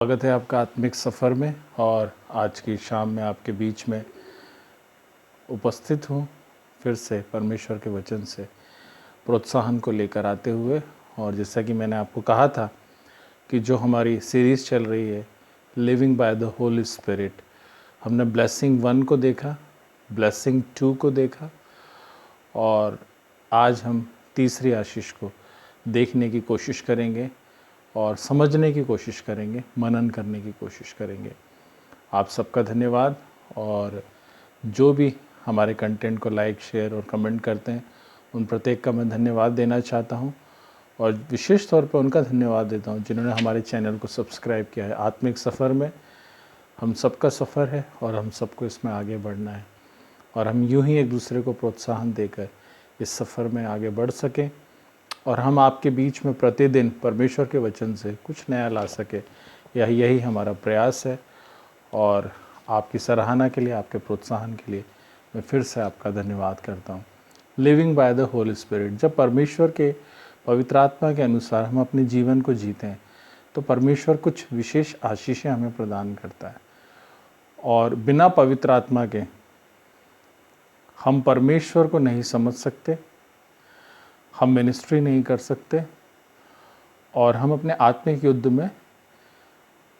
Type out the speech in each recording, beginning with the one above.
स्वागत है आपका आत्मिक सफ़र में। और आज की शाम में आपके बीच में उपस्थित हूँ फिर से परमेश्वर के वचन से प्रोत्साहन को लेकर आते हुए। और जैसा कि मैंने आपको कहा था कि जो हमारी सीरीज़ चल रही है living by the Holi spirit, हमने ब्लेसिंग 1 को देखा, ब्लेसिंग 2 को देखा और आज हम तीसरी आशीष को देखने की कोशिश करेंगे और समझने की कोशिश करेंगे, मनन करने की कोशिश करेंगे। आप सबका धन्यवाद। और जो भी हमारे कंटेंट को लाइक, शेयर और कमेंट करते हैं उन प्रत्येक का मैं धन्यवाद देना चाहता हूं। और विशेष तौर पर उनका धन्यवाद देता हूं जिन्होंने हमारे चैनल को सब्सक्राइब किया है। आत्मिक सफ़र में हम सबका सफ़र है और हम सबको इसमें आगे बढ़ना है और हम यूं ही एक दूसरे को प्रोत्साहन देकर इस सफ़र में आगे बढ़ सकें और हम आपके बीच में प्रतिदिन परमेश्वर के वचन से कुछ नया ला सके। यही हमारा प्रयास है। और आपकी सराहना के लिए, आपके प्रोत्साहन के लिए मैं फिर से आपका धन्यवाद करता हूँ। Living by the Holi spirit, जब परमेश्वर के पवित्र आत्मा के अनुसार हम अपने जीवन को जीते हैं तो परमेश्वर कुछ विशेष आशीषें हमें प्रदान करता है। और बिना पवित्र आत्मा के हम परमेश्वर को नहीं समझ सकते, हम मिनिस्ट्री नहीं कर सकते और हम अपने आत्मिक युद्ध में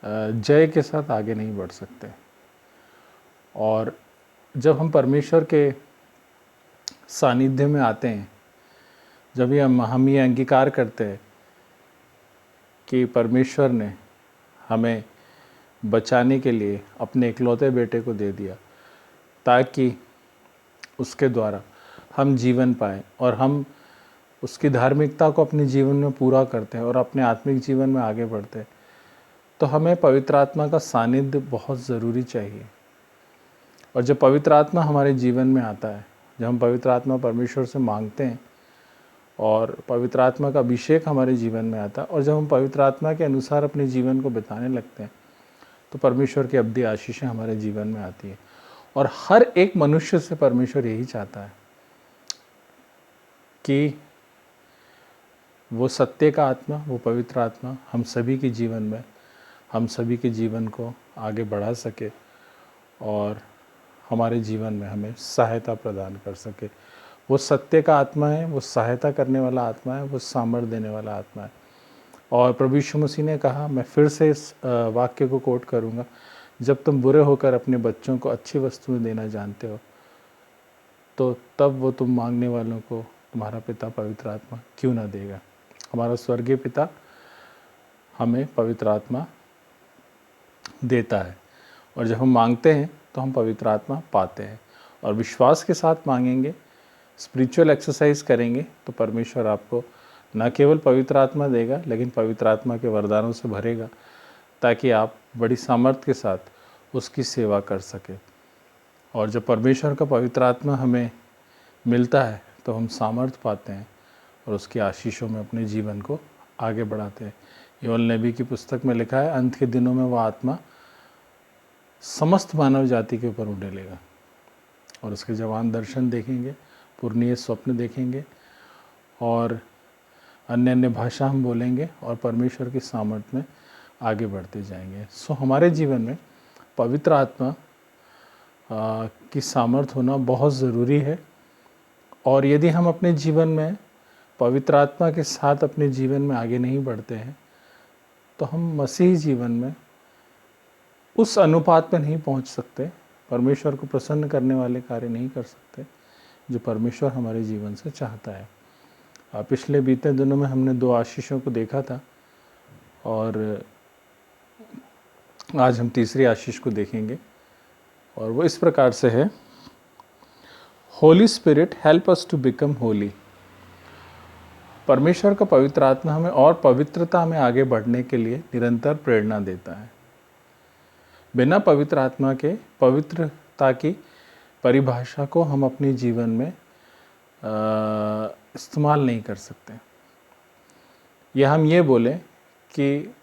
जय के साथ आगे नहीं बढ़ सकते। और जब हम परमेश्वर के सानिध्य में आते हैं, जब हम ये अंगीकार करते हैं कि परमेश्वर ने हमें बचाने के लिए अपने इकलौते बेटे को दे दिया ताकि उसके द्वारा हम जीवन पाएँ और हम उसकी धार्मिकता को अपने जीवन में पूरा करते हैं और अपने आत्मिक जीवन में आगे बढ़ते हैं, तो हमें पवित्र आत्मा का सानिध्य बहुत ज़रूरी चाहिए। और जब पवित्र आत्मा हमारे जीवन में आता है, जब हम पवित्र आत्मा परमेश्वर से मांगते हैं और पवित्र आत्मा का अभिषेक हमारे जीवन में आता है और जब हम पवित्र आत्मा के अनुसार अपने जीवन को बिताने लगते हैं तो परमेश्वर की अब्दी आशीषें हमारे जीवन में आती है। और हर एक मनुष्य से परमेश्वर यही चाहता है कि वो सत्य का आत्मा, वो पवित्र आत्मा हम सभी के जीवन में, हम सभी के जीवन को आगे बढ़ा सके और हमारे जीवन में हमें सहायता प्रदान कर सके। वो सत्य का आत्मा है, वो सहायता करने वाला आत्मा है, वो सामर्थ्य देने वाला आत्मा है। और प्रभु यीशु मसीह ने कहा, मैं फिर से इस वाक्य को कोट करूँगा, जब तुम बुरे होकर अपने बच्चों को अच्छी वस्तुएं देना जानते हो तो तब वो तुम मांगने वालों को तुम्हारा पिता पवित्र आत्मा क्यों ना देगा। हमारा स्वर्गीय पिता हमें पवित्र आत्मा देता है और जब हम मांगते हैं तो हम पवित्र आत्मा पाते हैं। और विश्वास के साथ मांगेंगे, स्पिरिचुअल एक्सरसाइज करेंगे तो परमेश्वर आपको न केवल पवित्र आत्मा देगा लेकिन पवित्र आत्मा के वरदानों से भरेगा ताकि आप बड़ी सामर्थ्य के साथ उसकी सेवा कर सके। और जब परमेश्वर का पवित्र आत्मा हमें मिलता है तो हम सामर्थ्य पाते हैं और उसकी आशीषों में अपने जीवन को आगे बढ़ाते हैं। योएल नबी की पुस्तक में लिखा है, अंत के दिनों में वह आत्मा समस्त मानव जाति के ऊपर उड़ेलेगा और उसके जवान दर्शन देखेंगे, पूर्णीय स्वप्न देखेंगे और अन्य अन्य भाषा हम बोलेंगे और परमेश्वर की सामर्थ्य में आगे बढ़ते जाएंगे। सो हमारे जीवन में पवित्र आत्मा की सामर्थ्य होना बहुत ज़रूरी है। और यदि हम अपने जीवन में पवित्र आत्मा के साथ अपने जीवन में आगे नहीं बढ़ते हैं तो हम मसीही जीवन में उस अनुपात में नहीं पहुंच सकते, परमेश्वर को प्रसन्न करने वाले कार्य नहीं कर सकते जो परमेश्वर हमारे जीवन से चाहता है। पिछले बीते दिनों में हमने 2 आशीषों को देखा था और आज हम तीसरी आशीष को देखेंगे और वो इस प्रकार से है, holy spirit help us to become holy. परमेश्वर का पवित्र आत्मा हमें और पवित्रता में आगे बढ़ने के लिए निरंतर प्रेरणा देता है। बिना पवित्र आत्मा के पवित्रता की परिभाषा को हम अपने जीवन में इस्तेमाल नहीं कर सकते। या हम ये बोलें कि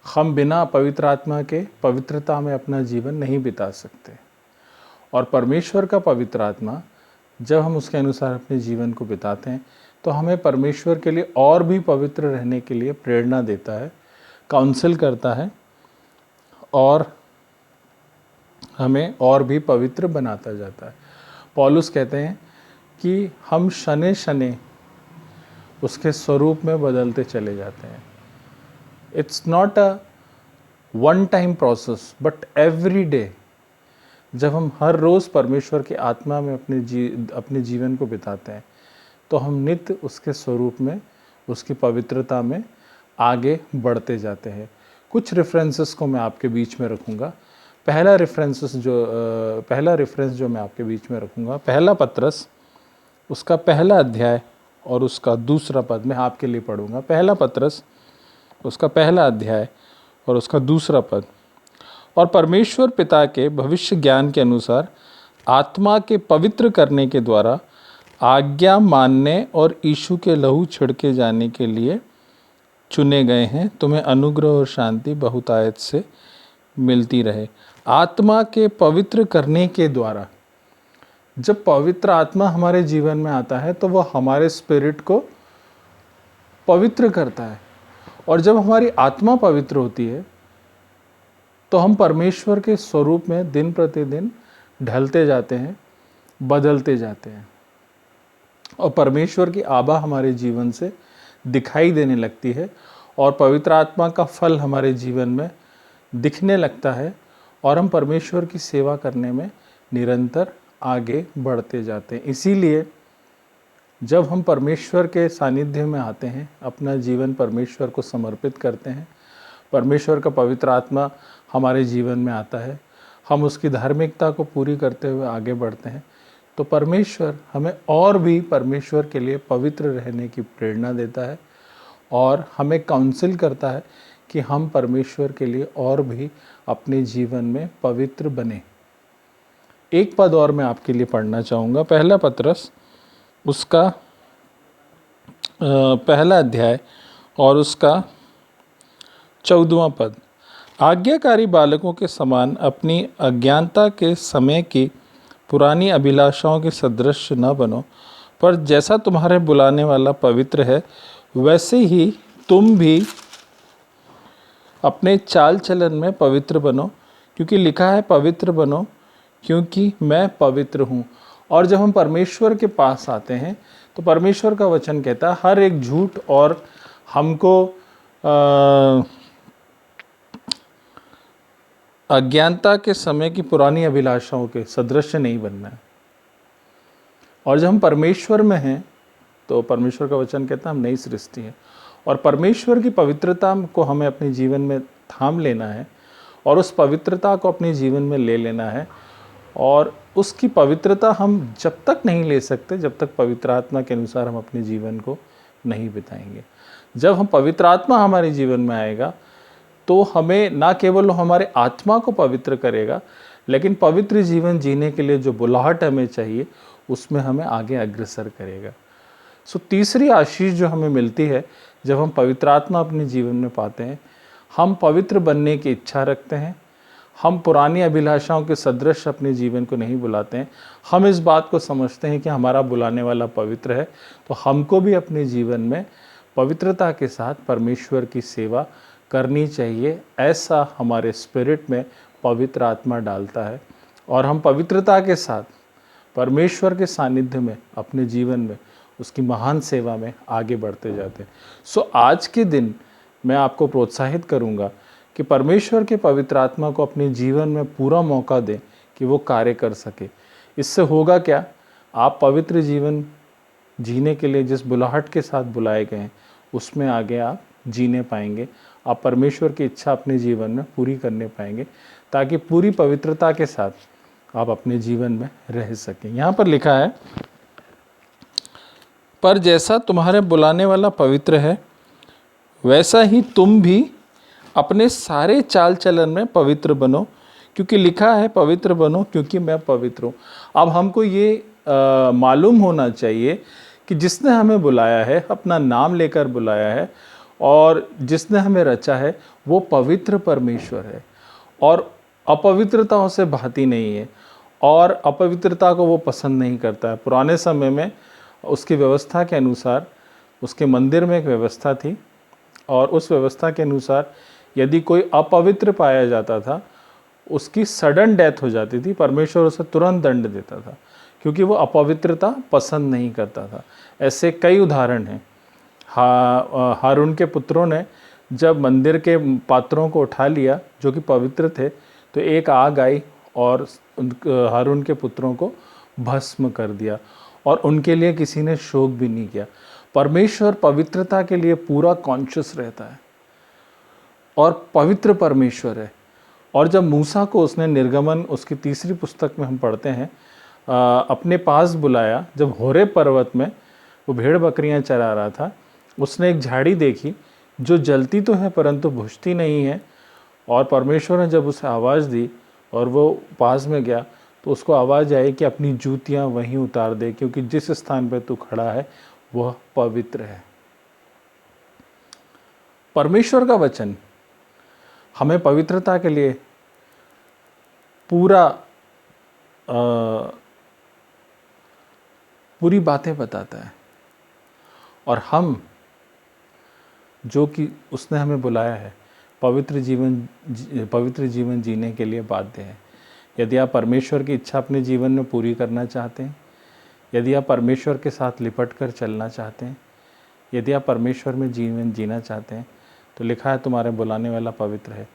हम बिना पवित्र आत्मा के पवित्रता में अपना जीवन नहीं बिता सकते। और परमेश्वर का पवित्र आत्मा जब हम उसके अनुसार अपने जीवन को बिताते हैं तो हमें परमेश्वर के लिए और भी पवित्र रहने के लिए प्रेरणा देता है, काउंसिल करता है और हमें और भी पवित्र बनाता जाता है। पौलुस कहते हैं कि हम शने शने उसके स्वरूप में बदलते चले जाते हैं। It's not a one time process but every day. जब हम हर रोज़ परमेश्वर की आत्मा में अपने जीवन को बिताते हैं तो हम नित्य उसके स्वरूप में, उसकी पवित्रता में आगे बढ़ते जाते हैं। कुछ रेफरेंसेस को मैं आपके बीच में रखूँगा। पहला रेफरेंस जो मैं आपके बीच में रखूँगा, पहला पत्रस उसका पहला अध्याय और उसका दूसरा पद मैं आपके लिए पढ़ूँगा। पहला पत्रस उसका पहला अध्याय और उसका दूसरा पद। और परमेश्वर पिता के भविष्य ज्ञान के अनुसार आत्मा के पवित्र करने के द्वारा आज्ञा मानने और यीशु के लहू छिड़के जाने के लिए चुने गए हैं, तुम्हें अनुग्रह और शांति बहुतायत से मिलती रहे। आत्मा के पवित्र करने के द्वारा, जब पवित्र आत्मा हमारे जीवन में आता है तो वह हमारे स्पिरिट को पवित्र करता है, और जब हमारी आत्मा पवित्र होती है तो हम परमेश्वर के स्वरूप में दिन प्रतिदिन ढलते जाते हैं, बदलते जाते हैं, और परमेश्वर की आभा हमारे जीवन से दिखाई देने लगती है, और पवित्र आत्मा का फल हमारे जीवन में दिखने लगता है, और हम परमेश्वर की सेवा करने में निरंतर आगे बढ़ते जाते हैं। इसीलिए जब हम परमेश्वर के सानिध्य में आते हैं, अपना जीवन परमेश्वर को समर्पित करते हैं, परमेश्वर का पवित्र आत्मा हमारे जीवन में आता है, हम उसकी धार्मिकता को पूरी करते हुए आगे बढ़ते हैं, तो परमेश्वर हमें और भी परमेश्वर के लिए पवित्र रहने की प्रेरणा देता है, और हमें काउंसिल करता है कि हम परमेश्वर के लिए और भी अपने जीवन में पवित्र बने। एक पद और मैं आपके लिए पढ़ना चाहूँगा। पहला पत्रस उसका पहला अध्याय और उसका 14वां पद। आज्ञाकारी बालकों के समान अपनी अज्ञानता के समय की पुरानी अभिलाषाओं के सदृश न बनो, पर जैसा तुम्हारे बुलाने वाला पवित्र है वैसे ही तुम भी अपने चाल चलन में पवित्र बनो, क्योंकि लिखा है पवित्र बनो क्योंकि मैं पवित्र हूँ। और जब हम परमेश्वर के पास आते हैं तो परमेश्वर का वचन कहता है हर एक झूठ और हमको अज्ञानता के समय की पुरानी अभिलाषाओं के सदृश नहीं बनना है। और जब हम परमेश्वर में हैं तो परमेश्वर का वचन कहता है हम नई सृष्टि है, और परमेश्वर की पवित्रता को हमें अपने जीवन में थाम लेना है, और उस पवित्रता को अपने जीवन में ले लेना है। और उसकी पवित्रता हम जब तक नहीं ले सकते जब तक पवित्र आत्मा के अनुसार हम अपने जीवन को नहीं बिताएंगे। जब हम पवित्र आत्मा हमारे जीवन में आएगा तो हमें ना केवल हमारे आत्मा को पवित्र करेगा, लेकिन पवित्र जीवन जीने के लिए जो बुलाहट हमें चाहिए उसमें हमें आगे अग्रसर करेगा। सो तीसरी आशीष जो हमें मिलती है जब हम पवित्र आत्मा अपने जीवन में पाते हैं, हम पवित्र बनने की इच्छा रखते हैं। हम पुरानी अभिलाषाओं के सदृश अपने जीवन को नहीं बुलाते हैं। हम इस बात को समझते हैं कि हमारा बुलाने वाला पवित्र है, तो हमको भी अपने जीवन में पवित्रता के साथ परमेश्वर की सेवा करनी चाहिए। ऐसा हमारे स्पिरिट में पवित्र आत्मा डालता है, और हम पवित्रता के साथ परमेश्वर के सानिध्य में अपने जीवन में उसकी महान सेवा में आगे बढ़ते जाते हैं। सो आज के दिन मैं आपको प्रोत्साहित करूंगा कि परमेश्वर के पवित्र आत्मा को अपने जीवन में पूरा मौका दें कि वो कार्य कर सके। इससे होगा क्या, आप पवित्र जीवन जीने के लिए जिस बुलाहट के साथ बुलाए गए हैं उसमें आगे आप जीने पाएंगे। आप परमेश्वर की इच्छा अपने जीवन में पूरी करने पाएंगे, ताकि पूरी पवित्रता के साथ आप अपने जीवन में रह सकें। यहाँ पर लिखा है पर जैसा तुम्हारे बुलाने वाला पवित्र है वैसा ही तुम भी अपने सारे चाल चलन में पवित्र बनो, क्योंकि लिखा है पवित्र बनो क्योंकि मैं पवित्र हूँ। अब हमको ये मालूम होना चाहिए कि जिसने हमें बुलाया है, अपना नाम लेकर बुलाया है, और जिसने हमें रचा है वो पवित्र परमेश्वर है, और अपवित्रताओं से भाती नहीं है, और अपवित्रता को वो पसंद नहीं करता है। पुराने समय में उसकी व्यवस्था के अनुसार उसके मंदिर में एक व्यवस्था थी, और उस व्यवस्था के अनुसार यदि कोई अपवित्र पाया जाता था, उसकी सडन डेथ हो जाती थी, परमेश्वर उसे तुरंत दंड देता था, क्योंकि वो अपवित्रता पसंद नहीं करता था। ऐसे कई उदाहरण हैं। हारून के पुत्रों ने जब मंदिर के पात्रों को उठा लिया जो कि पवित्र थे, तो एक आग आई और हारून के पुत्रों को भस्म कर दिया, और उनके लिए किसी ने शोक भी नहीं किया। परमेश्वर पवित्रता के लिए पूरा कॉन्शियस रहता है और पवित्र परमेश्वर है। और जब मूसा को उसने निर्गमन, उसकी 3री पुस्तक में हम पढ़ते हैं, अपने पास बुलाया, जब होरेब पर्वत में वो भेड़ बकरियां चरा रहा था, उसने एक झाड़ी देखी जो जलती तो है परंतु बुझती नहीं है, और परमेश्वर ने जब उसे आवाज़ दी और वो पास में गया, तो उसको आवाज़ आई कि अपनी जूतियां वहीं उतार दे, क्योंकि जिस स्थान पर तू खड़ा है वह पवित्र है। परमेश्वर का वचन हमें पवित्रता के लिए पूरी बातें बताता है, और हम जो कि उसने हमें बुलाया है पवित्र जीवन जीने के लिए बाध्य है। यदि आप परमेश्वर की इच्छा अपने जीवन में पूरी करना चाहते हैं, यदि आप परमेश्वर के साथ लिपट कर चलना चाहते हैं, यदि आप परमेश्वर में जीवन जीना चाहते हैं, तो लिखा है तुम्हारे बुलाने वाला पवित्र है,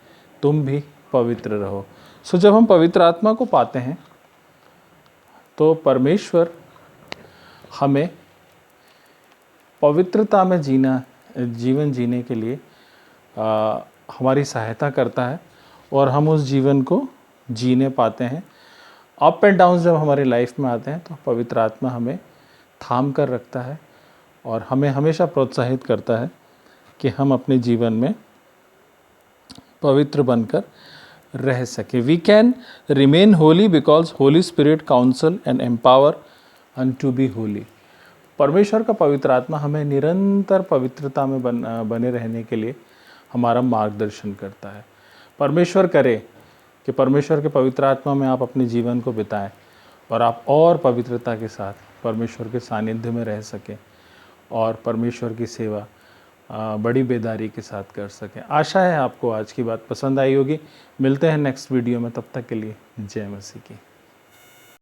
तुम भी पवित्र रहो। सो जब हम पवित्र आत्मा को पाते हैं तो परमेश्वर हमें पवित्रता में जीवन जीने के लिए हमारी सहायता करता है, और हम उस जीवन को जीने पाते हैं। अप एंड डाउन जब हमारी लाइफ में आते हैं तो पवित्र आत्मा हमें थाम कर रखता है और हमें हमेशा प्रोत्साहित करता है कि हम अपने जीवन में पवित्र बनकर रह सके। We can remain holy because holy spirit counsel and empower us to be holy. परमेश्वर का पवित्र आत्मा हमें निरंतर पवित्रता में बने रहने के लिए हमारा मार्गदर्शन करता है। परमेश्वर करे कि परमेश्वर के पवित्र आत्मा में आप अपने जीवन को बिताएं और आप और पवित्रता के साथ परमेश्वर के सानिध्य में रह सकें और परमेश्वर की सेवा बड़ी बेदारी के साथ कर सकें। आशा है आपको आज की बात पसंद आई होगी। मिलते हैं नेक्स्ट वीडियो में, तब तक के लिए जय मसीह की।